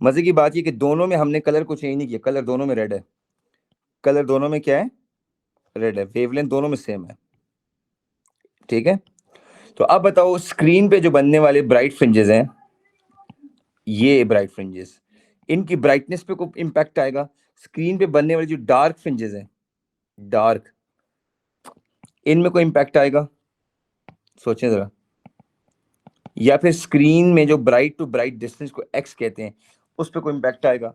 A: मजे की बात ये कि दोनों में हमने कलर को चेंज नहीं किया, कलर दोनों में रेड है, कलर दोनों में क्या है? रेड है, वेवलेंथ दोनों में सेम है। ठीक है, तो अब बताओ स्क्रीन पे जो बनने वाले ब्राइट फ्रिंजेस हैं, ये ब्राइट फ्रिंजेस, इनकी ब्राइटनेस पे कोई इंपैक्ट आएगा? स्क्रीन पे बनने वाले जो डार्क फ्रिंजेस हैं, डार्क, इनमें कोई इंपैक्ट आएगा? सोचें जरा। या फिर स्क्रीन में जो ब्राइट टू ब्राइट डिस्टेंस को एक्स कहते हैं उस पर कोई इंपैक्ट आएगा?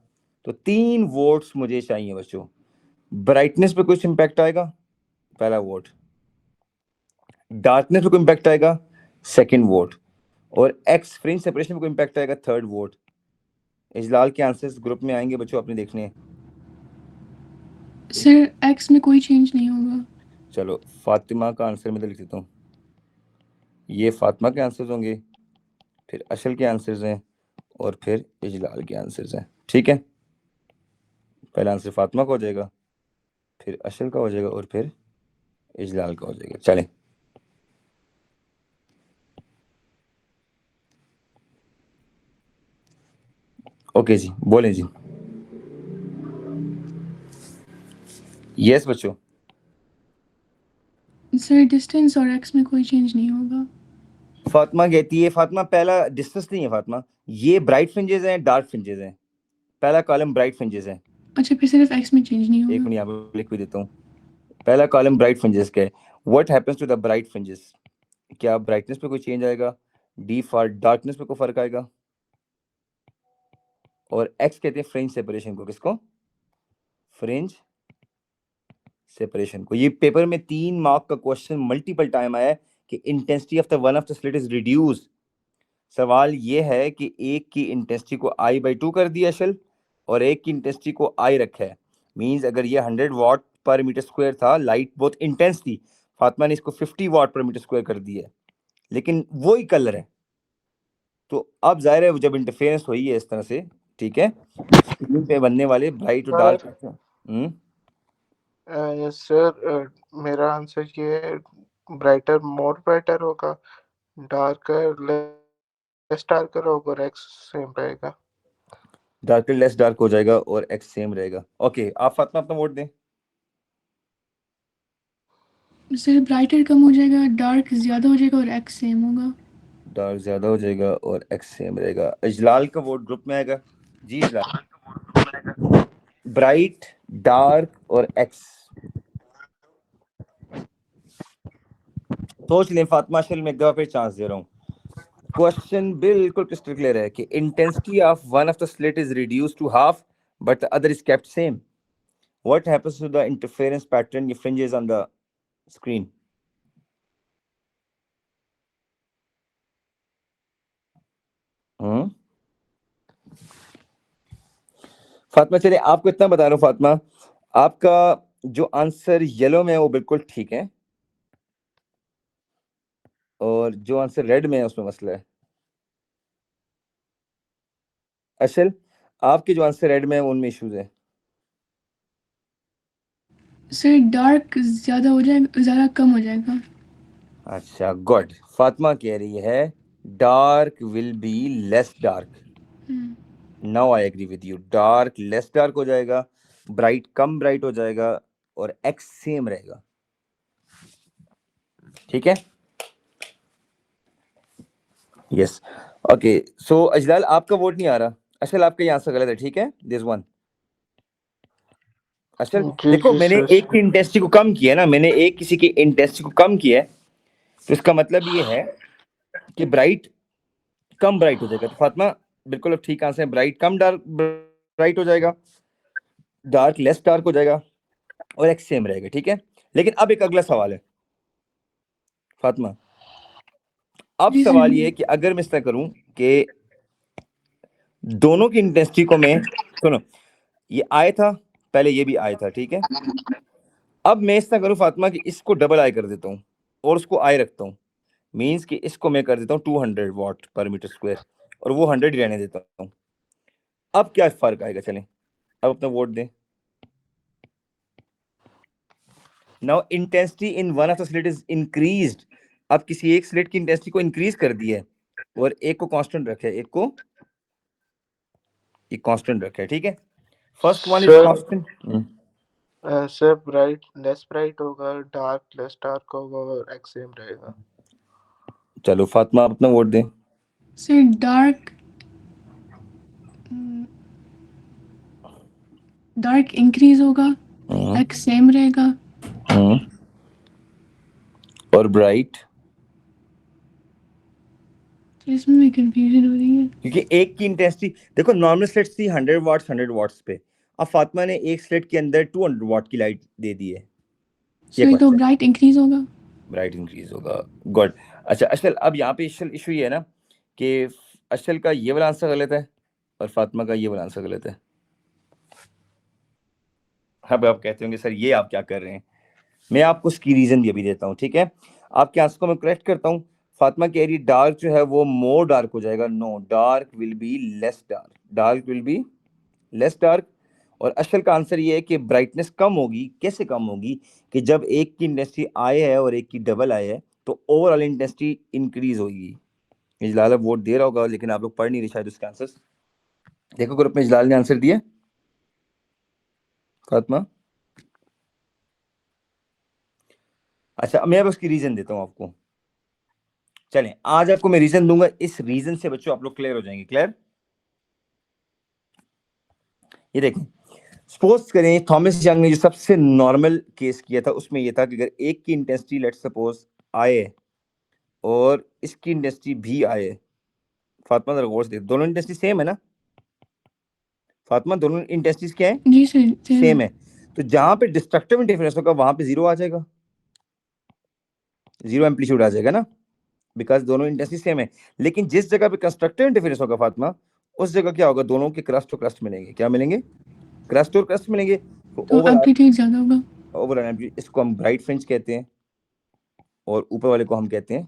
A: तो 3 वोट्स मुझे चाहिए बच्चों। ब्राइटनेस पे कुछ इंपैक्ट आएगा, पहला वोट। डार्कनेस पे कोई इंपैक्ट आएगा, सेकंड वोट। और एक्स फ्रिंज सेपरेशन पे कोई इंपैक्ट आएगा, थर्ड वोट। इजलाल के आंसर्स ग्रुप में आएंगे बच्चों, आपने देखने हैं।
B: सर एक्स में कोई चेंज नहीं होगा।
A: चलो फातिमा का आंसर मैं लिख देता हूँ, ये फातिमा के आंसर्स होंगे, फिर अशल के आंसर्स हैं और फिर इजलाल के आंसर्स हैं। ठीक है, पहला आंसर फातिमा का हो जाएगा, फिर अशल का हो जाएगा और फिर इजलाल का हो जाएगा। चलें, ओके जी, बोलें जी। यस बच्चों।
B: सर डिस्टेंस और एक्स में कोई चेंज नहीं होगा।
A: फातिमा कहती है, फातिमा पहला डिस्टेंस नहीं है फातिमा, ये ब्राइट फ्रिंजेस हैं, डार्क फ्रिंजेस हैं, पहला कॉलम ब्राइट फ्रिंजेस है।
B: अच्छा फिर सिर्फ एक्स में चेंज नहीं
A: एक
B: होगा।
A: मिनट यहाँ पे लिख भी देता हूँ, पहला कॉलम ब्राइट फ्रिंजेस का है। What happens to the bright fringes? क्या ब्राइटनेस पे कोई चेंज आएगा? डी फॉर डार्कनेस पे कोई फर्क आएगा? और एक्स कहते हैं फ्रिंज सेपरेशन को, किसको? फ्रिंज सेपरेशन को। ये पेपर में 3 मार्क का क्वेश्चन मल्टीपल टाइम आया है कि intensity of the one of the slit is reduce. सवाल ये है कि एक की इंटेंसिटी को I/2 कर दिया अशल, और एक की इंटेंसिटी को I रखा है। मींस अगर ये 100 वाट पर मीटर स्क्वायर था, लाइट बहुत इंटेंस थी, फातिमा ने इसको 50 वाट पर मीटर स्क्वायर कर दिया है, लेकिन वो ही कलर है। तो अब जाहिर है जब इंटरफेरेंस हुई है इस तरह से, ठीक है, स्क्रीन पे बनने वाले ब्राइट और डार्क।
D: यस सर, मेरा आंसर ये है, ब्राइटर मोर ब्राइटर होगा, डार्कर लेस डार्कर होगा और एक्स सेम रहेगा।
A: डार्कर लेस डार्क हो जाएगा और एक्स सेम रहेगा। ओके, आप फातिमा अपना वोट दें।
B: सर ब्राइटर कम हो जाएगा, डार्क ज़्यादा हो जाएगा और एक्स सेम होगा।
A: डार्क ज्यादा हो जाएगा और एक्स सेम रहेगा। इजलाल का वोट ग्रुप में आएगा। जी इजलाल, ब्राइट, डार्क और एक्स। सोच लें फातिमा, अशल में एक दफा फिर चांस दे रहा हूँ। क्वेश्चन बिल्कुल क्रिस्टल क्लियर है कि intensity of one of the slit is reduced to half but the other is kept same. What happens to the interference pattern, ये fringes on the screen. Fatima, चलिए आपको इतना बता रहा हूँ फातिमा, आपका जो आंसर येलो में है वो बिल्कुल ठीक है, और जो आंसर रेड में है उसमें मसला है। अशल, आपके जो आंसर रेड में है उनमें इश्यूज है।
B: सर डार्क ज़्यादा हो जाएगा, ज़्यादा कम हो जाएगा।
A: अच्छा गुड। फातिमा कह रही है dark will be less dark. Now I agree with you, dark less dark हो जाएगा, ब्राइट कम ब्राइट हो जाएगा, और एक्स सेम रहेगा। ठीक है, यस। ओके, सो अजलाल आपका वोट नहीं आ रहा। अशल आपका ये आंसर गलत है, ठीक है, दिस वन। अशल
D: जी
A: देखो,
D: जी
A: मैंने
D: सर।
A: एक की इंटेंसिटी को कम किया ना, मैंने एक किसी की इंटेंसिटी को कम किया है, तो इसका मतलब ये है कि ब्राइट कम ब्राइट हो जाएगा। तो फातिमा बिल्कुल अब ठीक आंसर है, ब्राइट कम डार्क ब्राइट हो जाएगा, डार्क लेस डार्क हो जाएगा, और एक्स सेम रहेगा। ठीक है, लेकिन अब एक अगला सवाल है फातिमा। अब
B: जी
A: सवाल ये
B: सर।
A: है कि अगर मैं इस तरह करूं कि दोनों की इंटेंसिटी को मैं, सुनो, ये आय था पहले, ये भी आय था, ठीक है, अब मैं इस तरह करूं फातिमा कि इसको डबल आई कर देता हूं और उसको आई रखता हूं। मींस कि इसको मैं कर देता हूं 200 वाट पर मीटर स्क्वायर, और वो 100 ही रहने देता हूं। अब क्या फर्क आएगा, चलें अब अपना वोट दें। Now intensity in one of the slit is increased. अब किसी एक स्लिट की इंटेंसिटी को इंक्रीज कर दी है और एक को कांस्टेंट रखा है, एक को एक कांस्टेंट रखा है। ठीक है, first one is
D: sir
A: constant.
D: Sir bright less bright होगा, डार्क लेस डार्क होगा और एक्स सेम रहेगा।
A: चलो फातिमा आप अपना वोट दें।
B: सर डार्क इंक्रीज होगा, एक्स सेम रहेगा।
A: और ब्राइट,
B: इसमें भी कंफ्यूजन हो रही है,
A: क्योंकि एक की इंटेंसिटी देखो, नॉर्मल स्लिट्स थी 100 पे, अब फातिमा ने एक स्लिट के अंदर 200 वाट की लाइट दे दी है। ये
B: सर तो
A: क्वेश्चन,
B: ब्राइट इंक्रीज होगा।
A: ब्राइट इंक्रीज होगा। गुड। अच्छा अशल, अब यहाँ पे इशू ये है ना कि अशल का ये वाला आंसर गलत है और फातिमा का ये वाला आंसर गलत है। अब आप कहते होंगे सर ये आप क्या कर रहे हैं, मैं आपको उसकी रीजन भी अभी देता हूँ। ठीक है, आपके आंसर को मैं करेक्ट करता हूँ। फातिमा कह रही डार्क जो है वो मोर डार्क हो जाएगा। No, dark will be less dark, dark will be less dark. और अशल का आंसर ये है कि ब्राइटनेस कम होगी। कैसे कम होगी, कि जब एक की इंटेंसिटी आई है और एक की डबल आई है तो ओवरऑल इंटेंसिटी इंक्रीज होगी। इजलाल वोट दे रहा होगा लेकिन आप लोग पढ़ नहीं रहे शायद उसके आंसर। देखो ग्रुप में इजलाल ने आंसर दिया। फातिमा, अच्छा मैं अब उसकी रीजन देता हूँ आपको। चलें, आज आपको मैं रीजन दूंगा, इस रीजन से बच्चों आप लोग क्लियर हो जाएंगे। क्लियर, ये देखें, सपोज करें थॉमस यंग ने जो सबसे नॉर्मल केस किया था उसमें यह था कि अगर एक की इंटेंसिटी लेट्स सपोज आए और इसकी इंटेंसिटी भी आए। फातिमा जरा गौर से देख, दोनों इंटेंसिटी सेम है ना फातिमा, दोनों इंटेंसिटीज क्या है,
B: जी सर सेम
A: सेम
B: है।
A: है। तो जहां पे डिस्ट्रक्टिव इंटरफेरेंस होगा वहां पे 0 आ जाएगा, 0 एम्पलीट्यूड आ जाएगा ना, बिकॉज दोनों इंटेंसिटी सेम है। लेकिन जिस जगह पे कंस्ट्रक्टिव इंटरफेरेंस होगा फातिमा, उस जगह क्या होगा, दोनों के क्रस्ट टू क्रस्ट मिलेंगे। क्या मिलेंगे? क्रस्ट टू क्रस्ट मिलेंगे। तो
B: तो एम्पलीट्यूड ज्यादा होगा।
A: ओवरऑल एम्पलीट्यूड, इसको हम ब्राइट फ्रिंज कहते हैं और ऊपर वाले को हम कहते हैं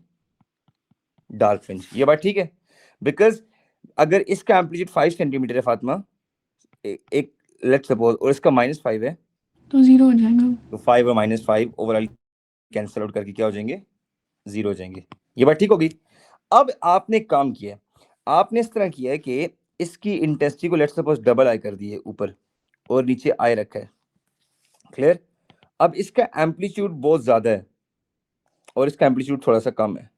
A: डार्क फ्रिंज। ये बात ठीक है? बिकॉज अगर इसका एम्पलीट्यूड 5 सेंटीमीटर है फातिमा, एक लेट्स सपोज, और इसका -5 है,
B: तो 0 हो जाएगा।
A: तो 5 और -5 ओवरऑल कैंसिल आउट करके क्या हो जाएंगे? 0 हो जाएंगे। ये बात ठीक होगी? अब आपने काम किया, आपने इस तरह किया है कि इसकी इंटेंसिटी को लेट्स सपोज डबल आई कर दी है ऊपर, और नीचे आई रखा है। क्लियर? अब इसका एम्पलीट्यूड बहुत ज्यादा है और इसका एम्पलीट्यूड थोड़ा सा कम है।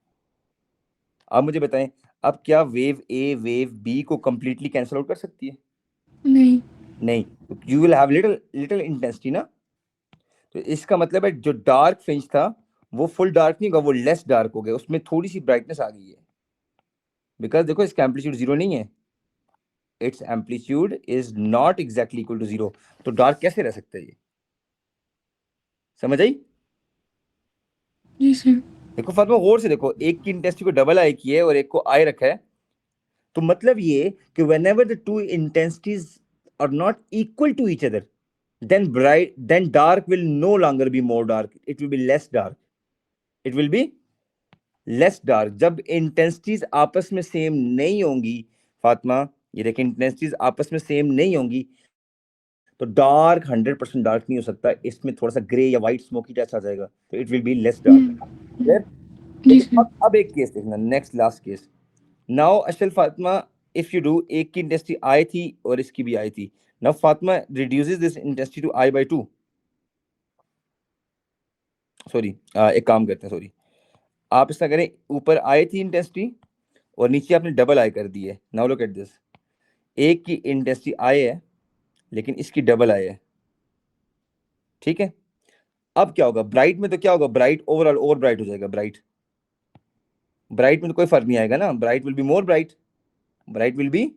A: अब मुझे बताएं, अब क्या वेव ए वेव बी को कंप्लीटली कैंसिल आउट कर सकती है? नहीं, you will have little intensity ना। तो इसका मतलब है जो डार्क फ्रिंज था वो फुल डार्क नहीं होगा, वो लेस डार्क हो गया, उसमें थोड़ी सी ब्राइटनेस आ गई है। बिकॉज देखो इसका एम्पलीट्यूड 0 नहीं है, it's amplitude is not exactly equal to 0। तो डार्क कैसे रह सकता है? ये समझ आई?
B: जी सर।
A: देखो फातिमा गौर से देखो, एक की इंटेंसिटी को डबल आई की है और एक को आई रखा है। तो मतलब ये कि whenever the two intensities are not equal to each other, then dark will no longer be more dark, it will be less dark, it will be less dark। जब इंटेंसिटीज आपस में सेम नहीं होंगी फातिमा, ये देखें, इंटेंसिटीज आपस में same नहीं होंगी तो डार्क 100% डार्क नहीं हो सकता, इसमें थोड़ा सा ग्रे या व्हाइट स्मोकी टच आ जाएगा, तो it will be less dark. Clear?
B: जी सर।
A: अब एक केस देखना, next last case. Now Ashal Fatima, if you do, एक की इंटेंसिटी आई थी और इसकी भी आई थी। Now Fatima reduces this intensity to I by 2। Sorry, एक काम करते हैं, सॉरी, आप इस तरह करें, ऊपर आई थी इंटेंसिटी और नीचे आपने डबल आई कर दी है। नाउ लुक एट दिस, एक की इंटेंसिटी आई है लेकिन इसकी डबल आई है। ठीक है? अब क्या होगा ब्राइट में? तो क्या होगा, ब्राइट ओवरऑल और ब्राइट हो जाएगा। ब्राइट में तो कोई फर्क नहीं आएगा ना, bright will be more bright, bright will be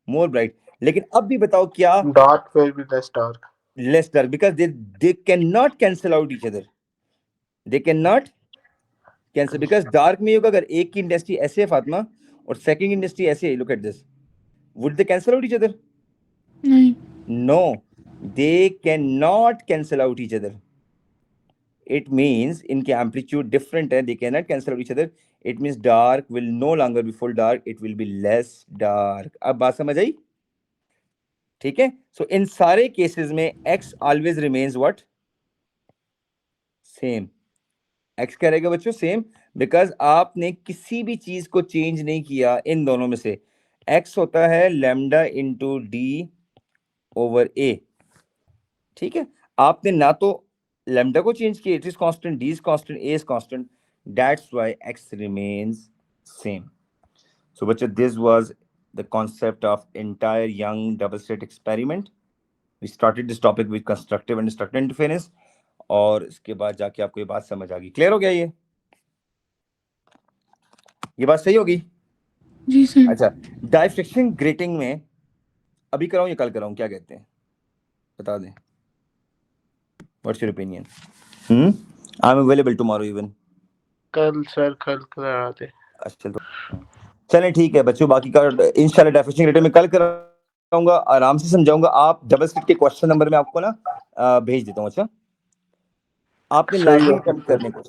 A: more bright. लेकिन अब भी बताओ क्या
D: Dark will be less dark.
A: Less dark? Because they cannot cancel out each other, they cannot cancel, because dark में होगा, अगर एक की इंटेंसिटी ऐसे है फातिमा और सेकंड इंटेंसिटी ऐसे है, look at this, would they cancel out each other?
B: नहीं।
A: No, they cannot cancel out each other. It means इनके एम्पलीट्यूड डिफरेंट है, they cannot cancel out each other. It means dark will no longer be full dark, it will be less dark. अब बात समझ आई? ठीक है? सो इन सारे cases में x always remains what? Same. x क्या रहेगा बच्चों? सेम, बिकॉज आपने किसी भी चीज को चेंज नहीं किया इन दोनों में से। x होता है लैम्डा इंटू डी ओवर ए। ठीक है? आपने ना तो लैम्डा को चेंज किया, it is constant, D is constant, A is constant, that's why x remains same. So बच्चों, this was the concept of entire young double slit experiment. We started this topic with constructive and destructive interference, और इसके बाद जाके आपको ये बात समझ आ गई। क्लियर हो गया? ये बात सही होगी?
B: जी सर।
A: अच्छा, डाइफ्रैक्शन ग्रेटिंग में अभी कराऊं या कल कराऊं, क्या कहते हैं? बता दें, what's your opinion? I am available tomorrow even.
D: कल सर, कल करा दे।
A: अच्छा, तो चलें ठीक है बच्चों, बाकी का इंशाल्लाह डाइफ्रैक्शन ग्रेटिंग में कल कराऊंगा, आराम से समझाऊंगा। आप डबल स्लिट के क्वेश्चन नंबर में आपको ना भेज देता हूँ। अच्छा, आपने
D: सही
A: लाइनली
D: है,
A: अटेम्प्ट करने को